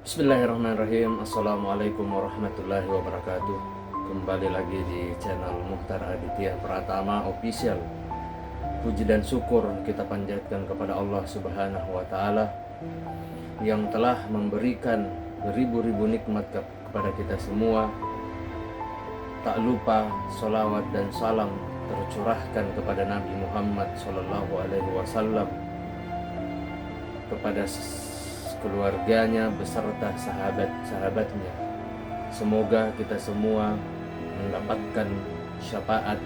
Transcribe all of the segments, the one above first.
Bismillahirrahmanirrahim. Assalamualaikum warahmatullahi wabarakatuh. Kembali lagi di channel Muhtar Aditya Pratama Official. Puji dan syukur kita panjatkan kepada Allah Subhanahu wa Ta'ala yang telah memberikan beribu-ribu nikmat kepada kita semua. Tak lupa salawat dan salam tercurahkan kepada Nabi Muhammad SAW, kepada keluarganya beserta sahabat-sahabatnya. Semoga kita semua mendapatkan syafaat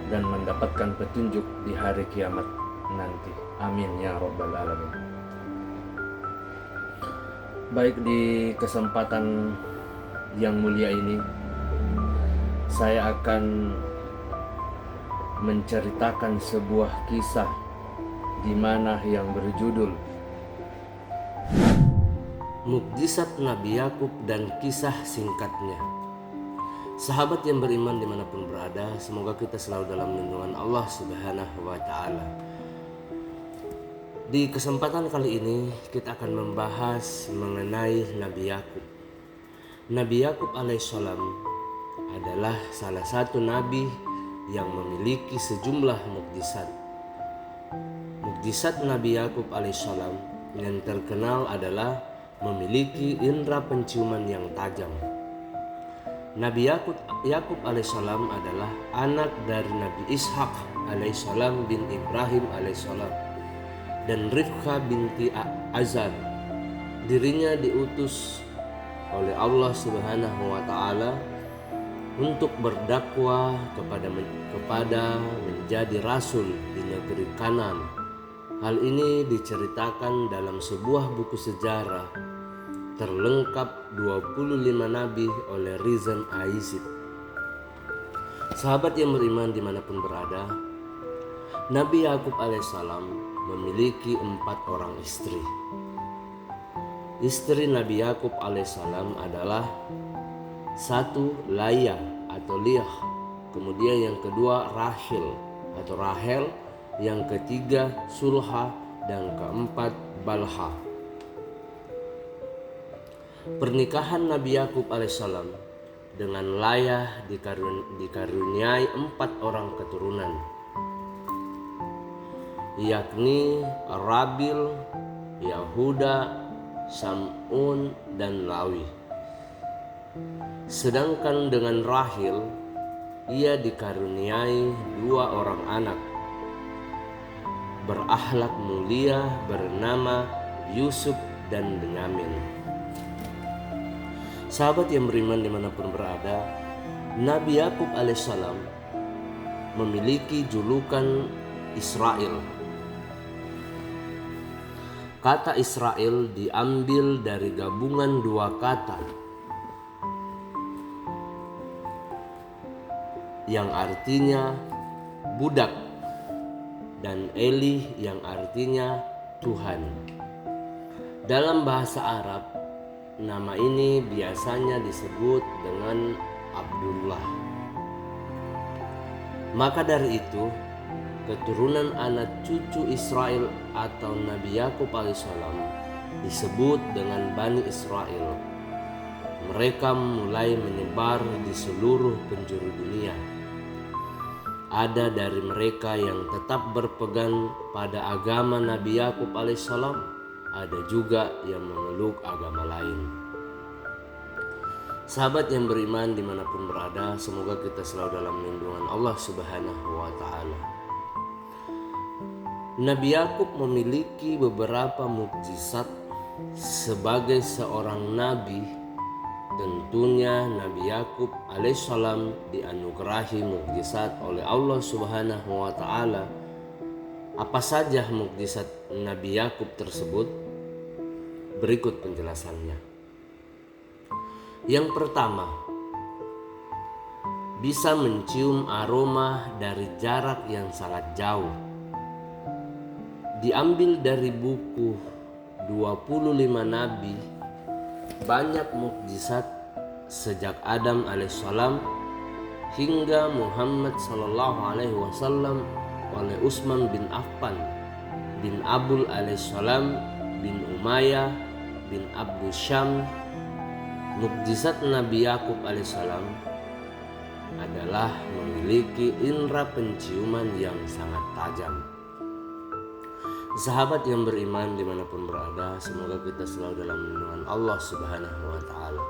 dan mendapatkan petunjuk di hari kiamat nanti. Amin ya rabbal alamin. Baik, di kesempatan yang mulia ini saya akan menceritakan sebuah kisah di mana yang berjudul Mukjizat Nabi Yakub dan kisah singkatnya. Sahabat yang beriman dimanapun berada, semoga kita selalu dalam lindungan Allah Subhanahu wa Ta'ala. Di kesempatan kali ini kita akan membahas mengenai Nabi Yakub. Nabi Yakub alaihissalam adalah salah satu nabi yang memiliki sejumlah mukjizat. Mukjizat Nabi Yakub alaihissalam yang terkenal adalah memiliki indera penciuman yang tajam. Nabi Yakub alaihissalam adalah anak dari Nabi Ishak alaihissalam bin Ibrahim alaihissalam dan Rifkah binti Azar. Dirinya diutus oleh Allah Subhanahu wa Ta'ala untuk berdakwah kepada menjadi rasul di negeri Kanan. Hal ini diceritakan dalam sebuah buku sejarah terlengkap 25 nabi oleh Rizan Aizid. Sahabat yang beriman dimanapun berada, Nabi Yakub alaihissalam memiliki 4 orang istri. Istri Nabi Yakub alaihissalam adalah 1 Laya atau Liah, kemudian yang kedua Rahel, yang ketiga Sulha, dan keempat Balha. Pernikahan Nabi Yakub alaihissalam dengan Laya dikaruniai 4 orang keturunan, yakni Rabil, Yahuda, Sam'un, dan Lawi. Sedangkan dengan Rahel, ia dikaruniai 2 orang anak berakhlak mulia bernama Yusuf dan Benyamin. Sahabat yang beriman dimanapun berada, Nabi Yakub alaihissalam memiliki julukan Israel. Kata Israel diambil dari gabungan 2 kata yang artinya budak dan Eli yang artinya Tuhan. Dalam bahasa Arab, nama ini biasanya disebut dengan Abdullah. Maka dari itu, keturunan anak cucu Israel atau Nabi Yakub alaihissalam disebut dengan Bani Israel. Mereka mulai menyebar di seluruh penjuru dunia. Ada dari mereka yang tetap berpegang pada agama Nabi Yakub alaihissalam, ada juga yang memeluk agama lain. Sahabat yang beriman dimanapun berada, semoga kita selalu dalam lindungan Allah Subhanahu wa Ta'ala. Nabi Yakub memiliki beberapa mukjizat sebagai seorang nabi. Tentunya Nabi Yakub alaihissalam dianugerahi mukjizat oleh Allah Subhanahu wa Ta'ala. Apa saja mukjizat Nabi Yakub tersebut? Berikut penjelasannya. Yang pertama, bisa mencium aroma dari jarak yang sangat jauh. Diambil dari buku 25 Nabi, banyak mukjizat sejak Adam alaihissalam hingga Muhammad sallallahu alaihi wasallam oleh Utsman bin Affan bin Abul alaihissalam bin Umayyah bin Abdul Syam, mukjizat Nabi Yakub alaihissalam adalah memiliki indera penciuman yang sangat tajam. Sahabat yang beriman dimanapun berada, semoga kita selalu dalam lindungan Allah Subhanahu wa Ta'ala.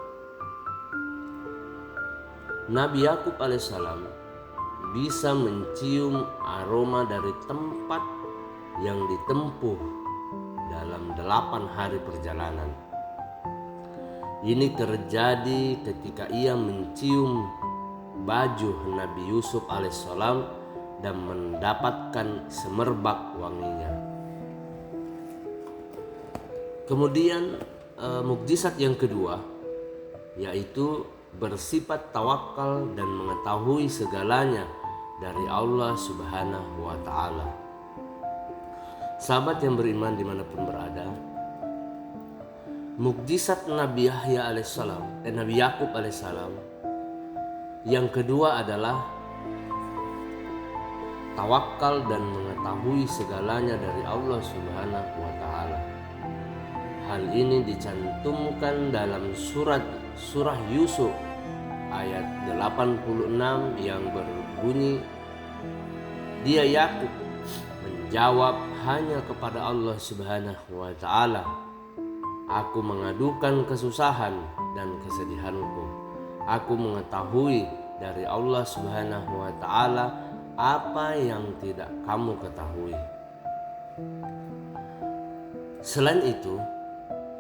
Nabi Yakub alaihissalam bisa mencium aroma dari tempat yang ditempuh dalam 8 hari perjalanan. Ini terjadi ketika ia mencium baju Nabi Yusuf alaihissalam dan mendapatkan semerbak wanginya. Kemudian mukjizat yang kedua yaitu bersifat tawakal dan mengetahui segalanya dari Allah Subhanahu wa Ta'ala. Sahabat yang beriman dimanapun berada, mukjizat Nabi Yahya alaihissalam dan Nabi Yakub alaihissalam yang kedua adalah tawakal dan mengetahui segalanya dari Allah Subhanahu wa Ta'ala. Hal ini dicantumkan dalam surah Yusuf ayat 86 yang berbunyi, dia Yakub menjawab hanya kepada Allah Subhanahu wa Ta'ala. Aku mengadukan kesusahan dan kesedihanku. Aku mengetahui dari Allah Subhanahu wa Ta'ala apa yang tidak kamu ketahui. Selain itu,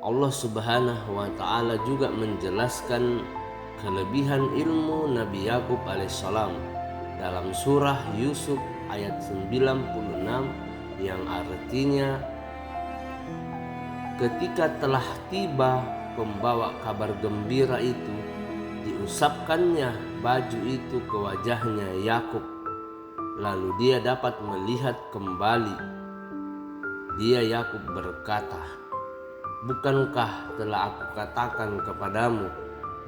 Allah Subhanahu wa Ta'ala juga menjelaskan kelebihan ilmu Nabi Yakub alaihissalam dalam surah Yusuf ayat 96 yang artinya, ketika telah tiba pembawa kabar gembira itu, diusapkannya baju itu ke wajahnya Yakub, lalu dia dapat melihat kembali. Dia Yakub berkata, bukankah telah aku katakan kepadamu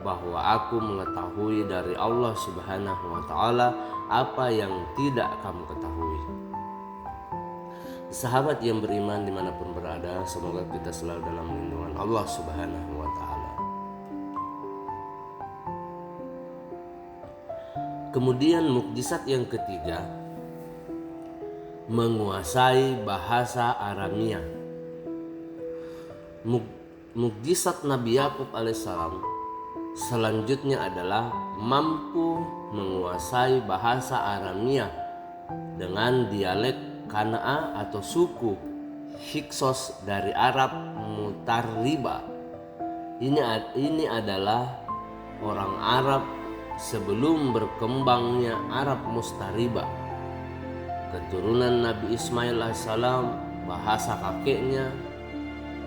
bahwa aku mengetahui dari Allah Subhanahu wa Ta'ala apa yang tidak kamu ketahui. Sahabat yang beriman dimanapun berada, semoga kita selalu dalam lindungan Allah Subhanahu wa Ta'ala. Kemudian mukjizat yang ketiga, menguasai bahasa Aramia. Mukjizat Nabi Yakub alaihissalam selanjutnya adalah mampu menguasai bahasa Aramia dengan dialek Kanaa atau suku Hiksos dari Arab Mutariba. Ini adalah orang Arab sebelum berkembangnya Arab Mustariba. Keturunan Nabi Ismail alaihissalam, bahasa kakeknya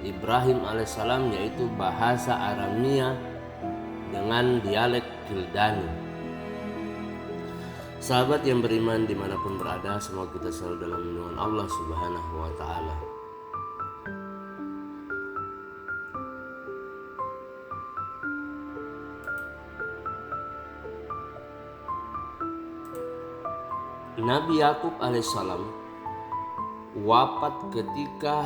Ibrahim alaihissalam, yaitu bahasa Aramia dengan dialek Kildani. Sahabat yang beriman dimanapun berada, semoga kita selalu dalam lindungan Allah Subhanahu wa Ta'ala. Nabi Yakub alaihissalam wafat ketika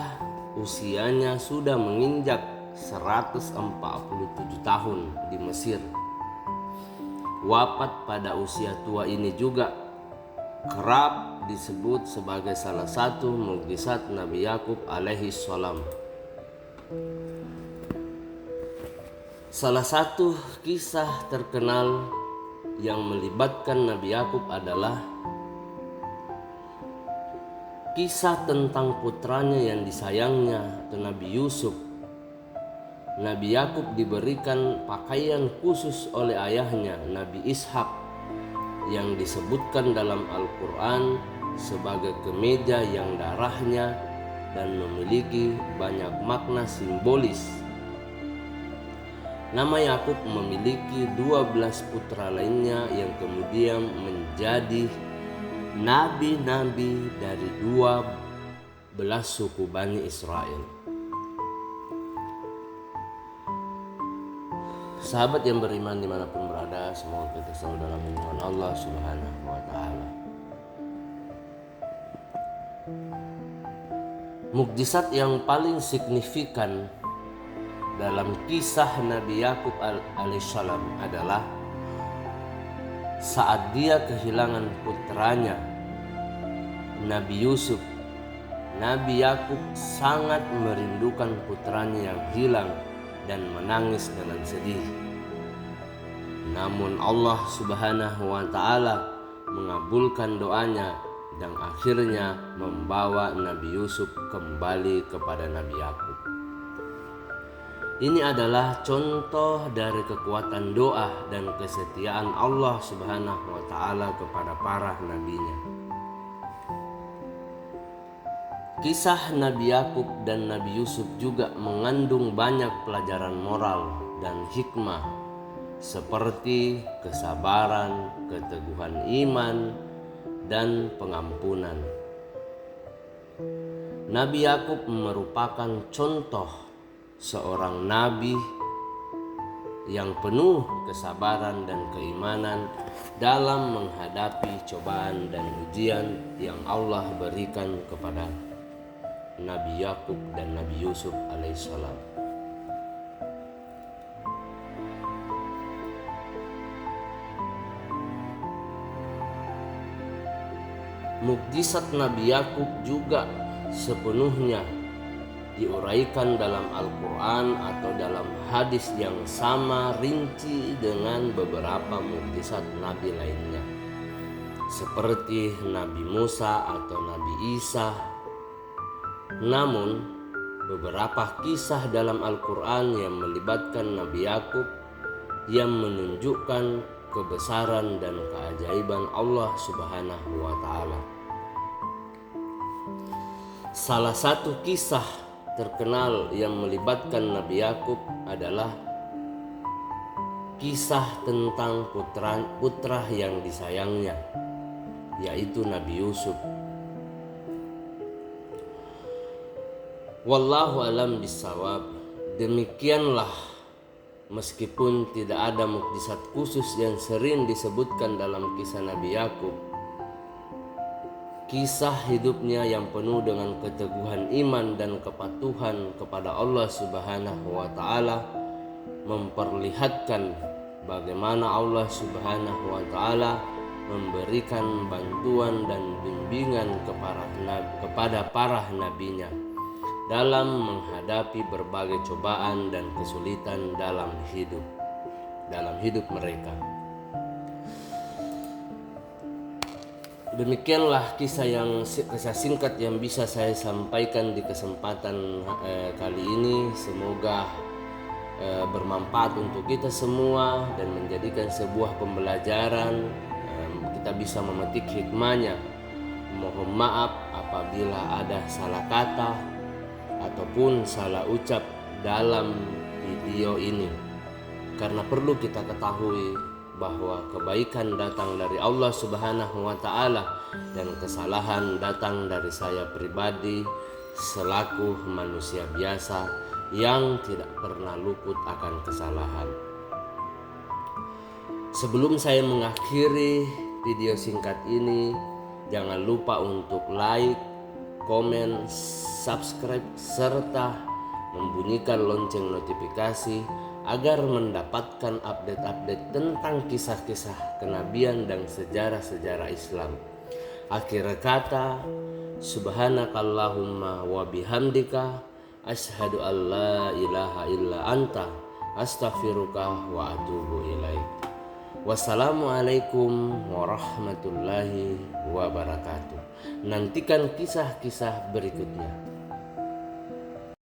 usianya sudah menginjak 147 tahun di Mesir. Wafat pada usia tua ini juga kerap disebut sebagai salah satu mukjizat Nabi Yakub alaihi salam. Salah satu kisah terkenal yang melibatkan Nabi Yakub adalah kisah tentang putranya yang disayangnya, atau Nabi Yusuf. Nabi Yakub diberikan pakaian khusus oleh ayahnya, Nabi Ishak, yang disebutkan dalam Al-Quran sebagai kemeja yang darahnya dan memiliki banyak makna simbolis. Nama Yakub memiliki 12 putra lainnya yang kemudian menjadi nabi-nabi dari 12 suku Bani Israel. Sahabat yang beriman dimanapun berada, semoga kita selalu dalam lindungan Allah Subhanahu wa Ta'ala. Mukjizat yang paling signifikan dalam kisah Nabi Yakub alaihissalam adalah saat dia kehilangan putranya Nabi Yusuf. Nabi Yakub sangat merindukan putranya yang hilang dan menangis dengan sedih. Namun Allah Subhanahu wa taala mengabulkan doanya dan akhirnya membawa Nabi Yusuf kembali kepada Nabi Yakub. Ini adalah contoh dari kekuatan doa dan kesetiaan Allah Subhanahu wa taala kepada para nabinya. Kisah Nabi Yakub dan Nabi Yusuf juga mengandung banyak pelajaran moral dan hikmah seperti kesabaran, keteguhan iman, dan pengampunan. Nabi Yakub merupakan contoh seorang nabi yang penuh kesabaran dan keimanan dalam menghadapi cobaan dan ujian yang Allah berikan kepada Nabi Yakub dan Nabi Yusuf alaihissalam. Mukjizat Nabi Yakub juga sepenuhnya diuraikan dalam Al-Quran atau dalam hadis yang sama rinci dengan beberapa mukjizat Nabi lainnya, seperti Nabi Musa atau Nabi Isa. Namun beberapa kisah dalam Al-Quran yang melibatkan Nabi Yakub yang menunjukkan kebesaran dan keajaiban Allah Subhanahu wa taala. Salah satu kisah terkenal yang melibatkan Nabi Yakub adalah kisah tentang putra yang disayangnya, yaitu Nabi Yusuf. Wallahu alam bisawab. Demikianlah, meskipun tidak ada mukjizat khusus yang sering disebutkan dalam kisah Nabi Yakub, kisah hidupnya yang penuh dengan keteguhan iman dan kepatuhan kepada Allah Subhanahu wa taala memperlihatkan bagaimana Allah Subhanahu wa taala memberikan bantuan dan bimbingan kepada para nabinya dalam menghadapi berbagai cobaan dan kesulitan dalam hidup mereka. Demikianlah kisah singkat yang bisa saya sampaikan di kesempatan kali ini. Semoga bermanfaat untuk kita semua dan menjadikan sebuah pembelajaran. Kita bisa memetik hikmahnya. Mohon maaf apabila ada salah kata ataupun salah ucap dalam video ini, karena perlu kita ketahui bahwa kebaikan datang dari Allah Subhanahu wa taala dan kesalahan datang dari saya pribadi selaku manusia biasa yang tidak pernah luput akan kesalahan. Sebelum saya mengakhiri video singkat ini, jangan lupa untuk like, komen, subscribe, serta membunyikan lonceng notifikasi agar mendapatkan update-update tentang kisah-kisah kenabian dan sejarah-sejarah Islam. Akhir kata, subhanakallahumma wa bihamdika asyhadu an la ilaha illa anta astaghfiruka wa atubu ilaik. Wassalamualaikum warahmatullahi wabarakatuh. Nantikan kisah-kisah berikutnya.